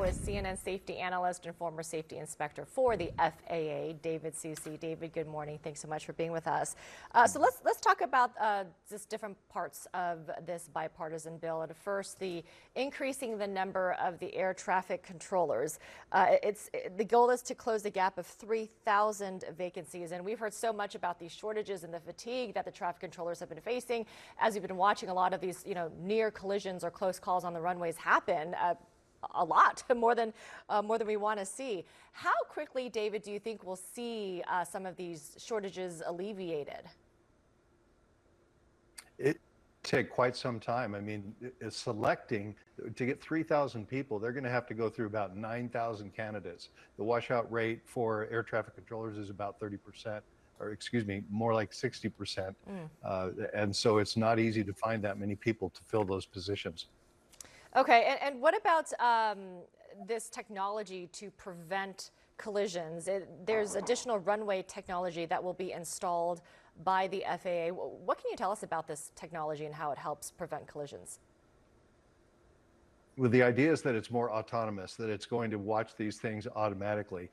now is CNN safety analyst and former safety inspector for the FAA, David Susi. David, good morning. Thanks so much for being with us. So let's talk about just different parts of this bipartisan bill. And first, the increasing the number of the air traffic controllers. The goal is to close the gap of 3,000 vacancies. And we've heard so much about these shortages and the fatigue that the traffic controllers have been facing. As we've been watching a lot of these, near collisions or close calls on the runways happen. A lot more than we want to see. How quickly, David, do you think we'll see some of these shortages alleviated? It take quite some time. I mean, selecting to get 3,000 people, they're going to have to go through about 9,000 candidates. The washout rate for air traffic controllers is about 30%, or excuse me, more like 60%. And so it's not easy to find that many people to fill those positions. Okay, and what about this technology to prevent collisions? There's additional runway technology that will be installed by the FAA. What can you tell us about this technology and how it helps prevent collisions? Well, the idea is that it's more autonomous, that it's going to watch these things automatically,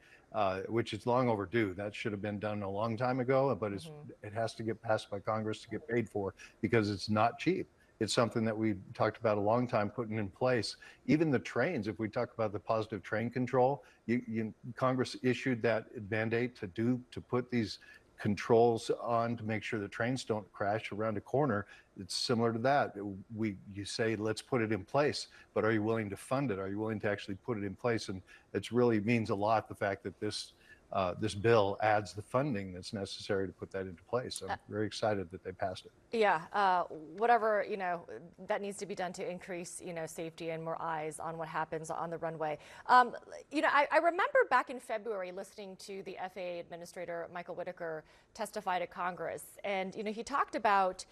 which is long overdue. That should have been done a long time ago, but it has to get passed by Congress to get paid for because it's not cheap. It's something that we talked about a long time putting in place. Even the trains, if we talk about the positive train control, Congress issued that mandate to put these controls on to make sure the trains don't crash around a corner. It's similar to that. You say, let's put it in place, but are you willing to fund it? Are you willing to actually put it in place? And it really means a lot, the fact that this bill adds the funding that's necessary to put that into place. I'm very excited that they passed it. Yeah, whatever, that needs to be done to increase, safety and more eyes on what happens on the runway. I remember back in February listening to the FAA Administrator Michael Whitaker testify to Congress, and, he talked about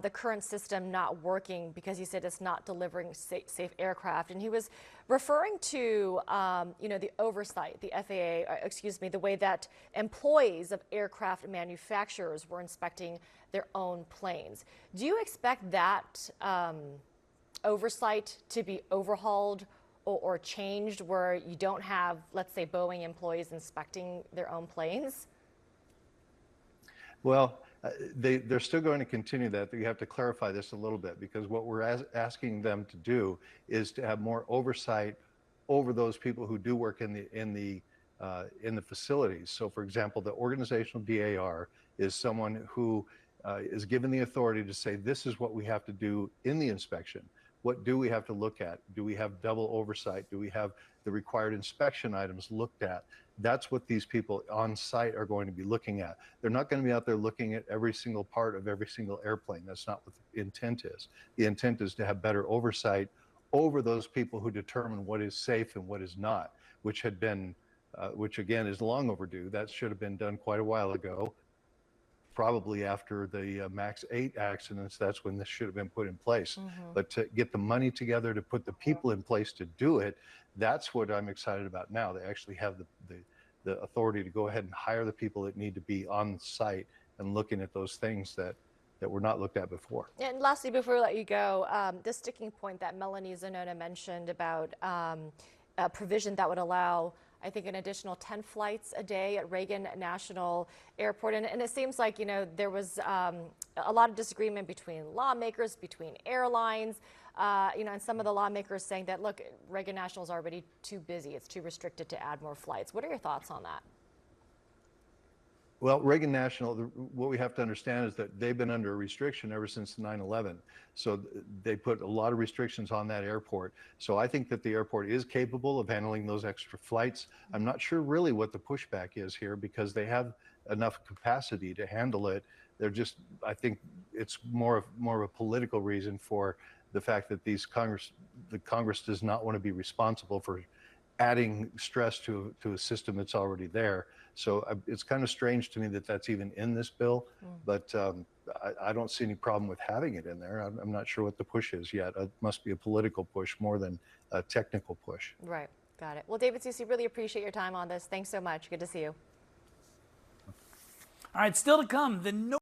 the current system not working because he said it's not delivering safe aircraft. And he was referring to, the oversight, the FAA, the way that employees of aircraft manufacturers were inspecting their own planes. Do you expect that oversight to be overhauled or changed where you don't have, let's say, Boeing employees inspecting their own planes? Well, they're still going to continue that. You have to clarify this a little bit, because what we're asking them to do is to have more oversight over those people who do work in the facilities. So, for example, the organizational DAR is someone who is given the authority to say, this is what we have to do in the inspection. What do we have to look at? Do we have double oversight? Do we have the required inspection items looked at? That's what these people on site are going to be looking at. They're not going to be out there looking at every single part of every single airplane. That's not what the intent is. The intent is to have better oversight over those people who determine what is safe and what is not, which again is long overdue. That should have been done quite a while ago. Probably after the MAX 8 accidents, that's when this should have been put in place. But to get the money together to put the people in place to do it, that's what I'm excited about now. They actually have the authority to go ahead and hire the people that need to be on site and looking at those things that were not looked at before. And lastly, before we let you go, the sticking point that Melanie Zanona mentioned about a provision that would allow, I think, an additional 10 flights a day at Reagan National Airport. And it seems like, there was a lot of disagreement between lawmakers, between airlines, and some of the lawmakers saying that, look, Reagan National is already too busy. It's too restricted to add more flights. What are your thoughts on that? Well, Reagan National, what we have to understand is that they've been under a restriction ever since 9/11. So they put a lot of restrictions on that airport. So I think that the airport is capable of handling those extra flights. I'm not sure really what the pushback is here, because they have enough capacity to handle it. They're just, I think it's more of a political reason for the fact that the Congress does not want to be responsible for adding stress to a system that's already there. So it's kind of strange to me that that's even in this bill, but I don't see any problem with having it in there. I'm not sure what the push is yet. It must be a political push more than a technical push. Right, got it. Well, David Susi, really appreciate your time on this. Thanks so much. Good to see you. All right, still to come, the